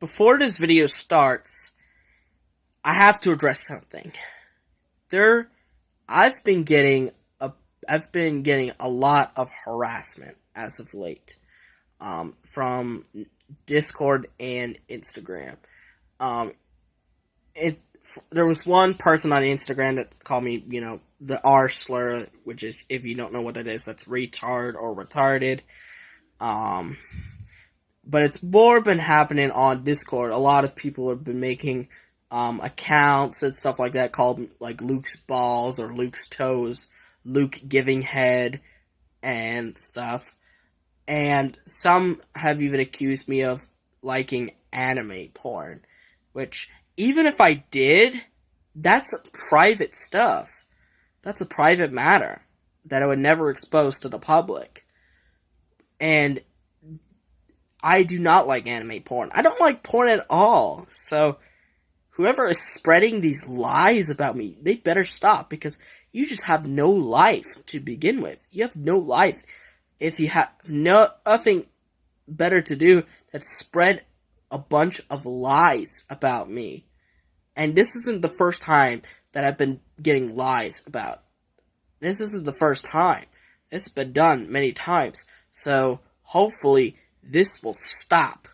Before this video starts, I have to address something. I've been getting a lot of harassment as of late, from Discord and Instagram. There was one person on Instagram that called me, the R slur, which is, if you don't know what that is, that's retard or retarded. But it's more been happening on Discord. A lot of people have been making accounts and stuff like that called like Luke's balls or Luke's toes, Luke giving head and stuff. And some have even accused me of liking anime porn, which, even if I did, that's private stuff. That's a private matter that I would never expose to the public. And I do not like anime porn. I don't like porn at all. So whoever is spreading these lies about me, they better stop, because you just have no life to begin with. You have no life if you have nothing better to do than spread a bunch of lies about me. And this isn't the first time that I've been getting lies about. This isn't the first time. It's been done many times. So hopefully this will stop.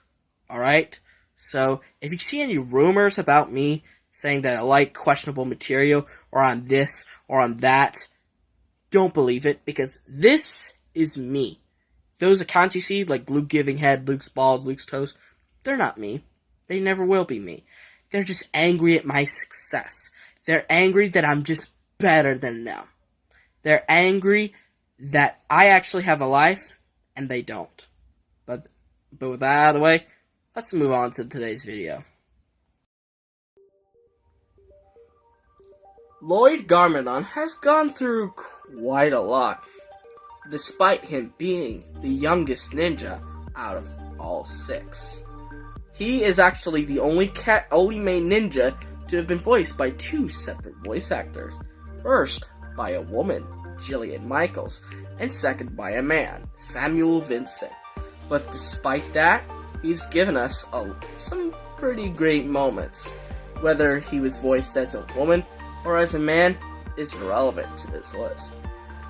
Alright? So if you see any rumors about me saying that I like questionable material, or on this or on that, don't believe it, because this is me. Those accounts you see, like Luke giving head, Luke's balls, Luke's toes, they're not me. They never will be me. They're just angry at my success. They're angry that I'm just better than them. They're angry that I actually have a life and they don't. But with that out of the way, let's move on to today's video. Lloyd Garmadon has gone through quite a lot, despite him being the youngest ninja out of all 6. He is actually the only main ninja to have been voiced by 2 separate voice actors. First, by a woman, Jillian Michaels, and second by a man, Samuel Vincent. But despite that, he's given us some pretty great moments. Whether he was voiced as a woman or as a man is irrelevant to this list.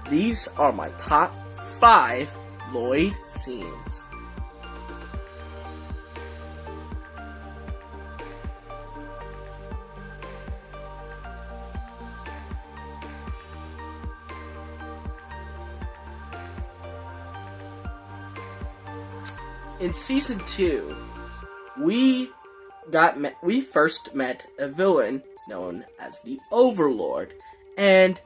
These are my top 5 Lloyd scenes. In Season 2, we first met a villain known as the Overlord, and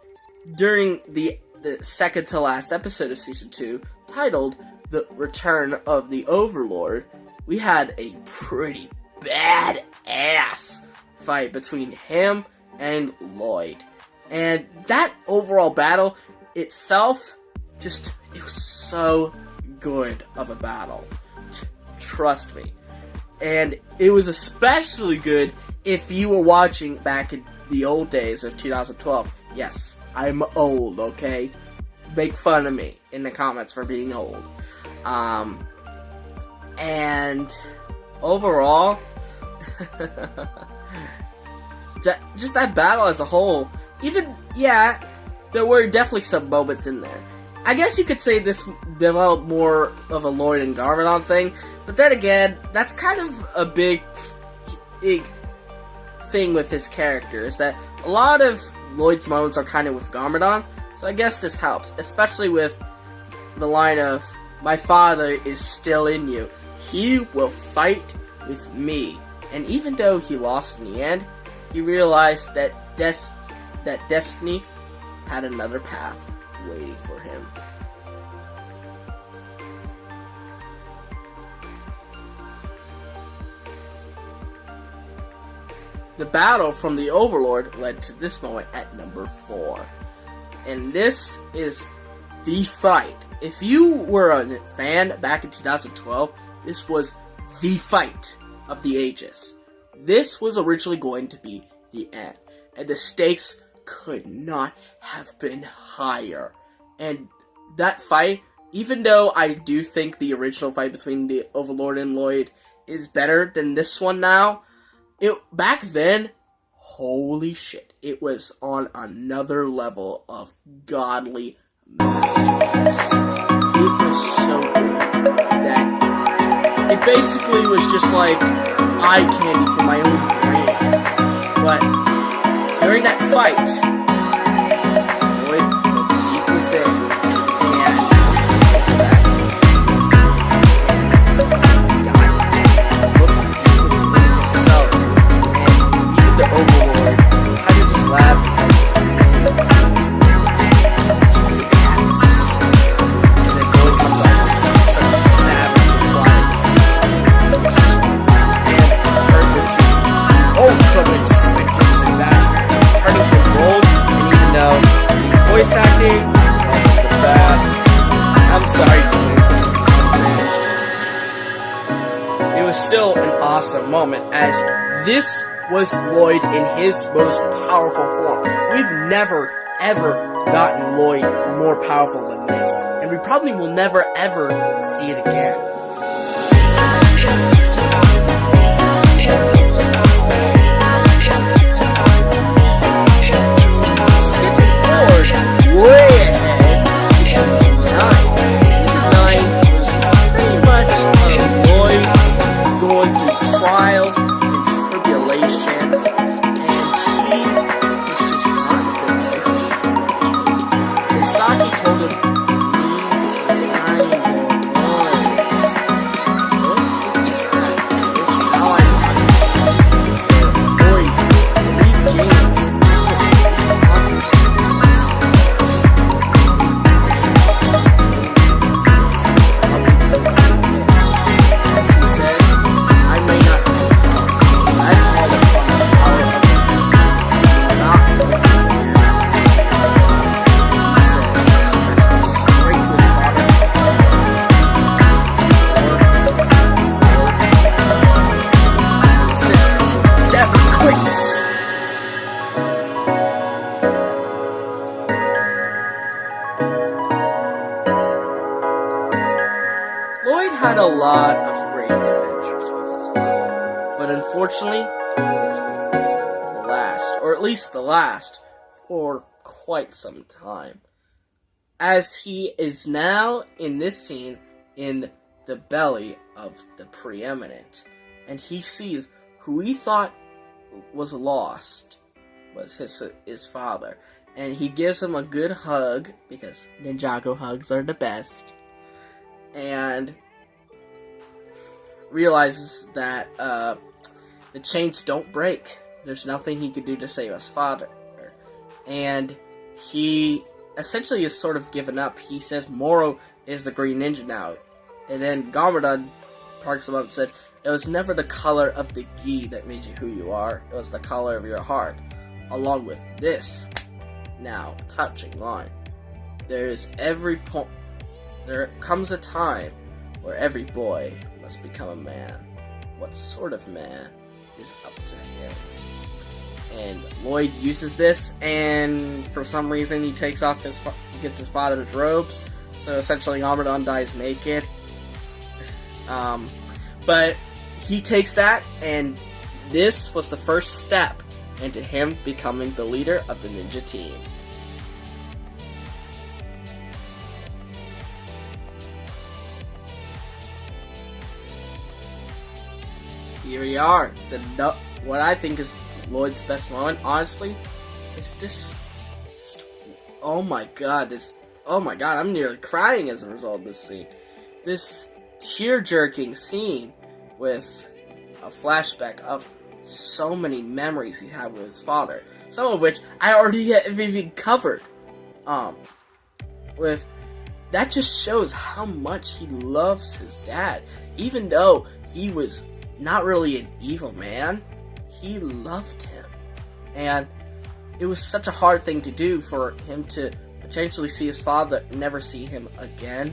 during the second to last episode of Season 2, titled The Return of the Overlord, we had a pretty badass fight between him and Lloyd. And that overall battle itself, it was so good of a battle. Trust me. And it was especially good if you were watching back in the old days of 2012. Yes, I'm old, okay? Make fun of me in the comments for being old. And overall, just that battle as a whole, there were definitely some moments in there. I guess you could say this developed more of a Lloyd and Garmadon thing, but then again, that's kind of a big thing with his character, is that a lot of Lloyd's moments are kind of with Garmadon, so I guess this helps, especially with the line of, "My father is still in you. He will fight with me." And even though he lost in the end, he realized that destiny had another path waiting for him. The battle from the Overlord led to this moment at number 4. And this is the fight. If you were a fan back in 2012, this was the fight of the ages. This was originally going to be the end, and the stakes could not have been higher. And that fight, even though I do think the original fight between the Overlord and Lloyd is better than this one now. Back then, holy shit, it was on another level of godly masterpiece. It was so good that it basically was just like eye candy for my own brain. But during that fight, Lloyd looked deep within and looked deep within himself. And even the Overlord kind of just laughed at him, saying, "Don't you think happens?" And then Lloyd comes out with such a savage reply and turns into ultimate spinjitzu master, turning him gold. And even though the voice acting was the best, I'm sorry, it was still an awesome moment, as this was Lloyd in his most powerful form. We've never, ever gotten Lloyd more powerful than this, and we probably will never, ever see it again. Skipping forward, way ahead to Season 9. Season 9 was pretty much Lloyd going through trials and tribulations, and he was just not in a good place in Season 9. Misaki told him he needs to find your voice. What is that? This is how I understand where Lloyd regains as he says, I may not have the power, but I call upon the power of the not the fear. He says, straight to his father, insistence never quits. Lloyd had a lot of great adventures with his father, but unfortunately, this was the last, or at least the last, for quite some time. As he is now, in this scene, in the belly of the Preeminent, and he sees who he thought was lost was his father, and he gives him a good hug, because Ninjago hugs are the best, and realizes that the chains don't break. There's nothing he could do to save his father. And he essentially is sort of given up. He says Moro is the Green Ninja now. And then Garmadon parks him up and said, it was never the color of the gi that made you who you are. It was the color of your heart. Along with this, now, touching line. There comes a time where every boy must become a man. What sort of man is up to him? And Lloyd uses this, and for some reason he takes off gets his father's robes. So essentially Garmadon dies naked. But he takes that, and this was the first step into him becoming the leader of the ninja team. Here we are. What I think is Lloyd's best moment, honestly, is this. Oh my god, I'm nearly crying as a result of this scene. This tear-jerking scene with a flashback of so many memories he had with his father, some of which I already have even covered. With that just shows how much he loves his dad, even though he was not really an evil man. He loved him, and it was such a hard thing to do for him to potentially see his father, never see him again.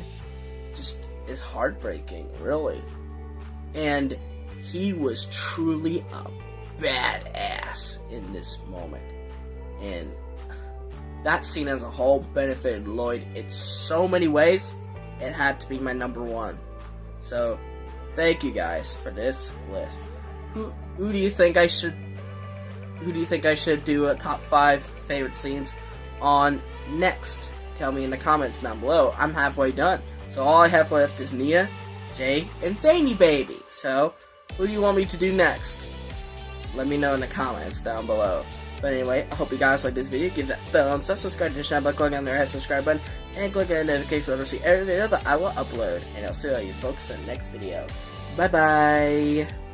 Just is heartbreaking, really. And he was truly a badass in this moment, and that scene as a whole benefited Lloyd in so many ways. It had to be my number one. So thank you guys for this list. Who do you think I should? Who do you think I should do a top 5 favorite scenes on next? Tell me in the comments down below. I'm halfway done, so all I have left is Nia, Jay, and Zany Baby. So, who do you want me to do next? Let me know in the comments down below. But anyway, I hope you guys like this video. Give that thumbs up, subscribe to the channel by clicking on the red subscribe button, and click on the notification bell to see every video that I will upload. And I'll see all you folks in the next video. Bye bye.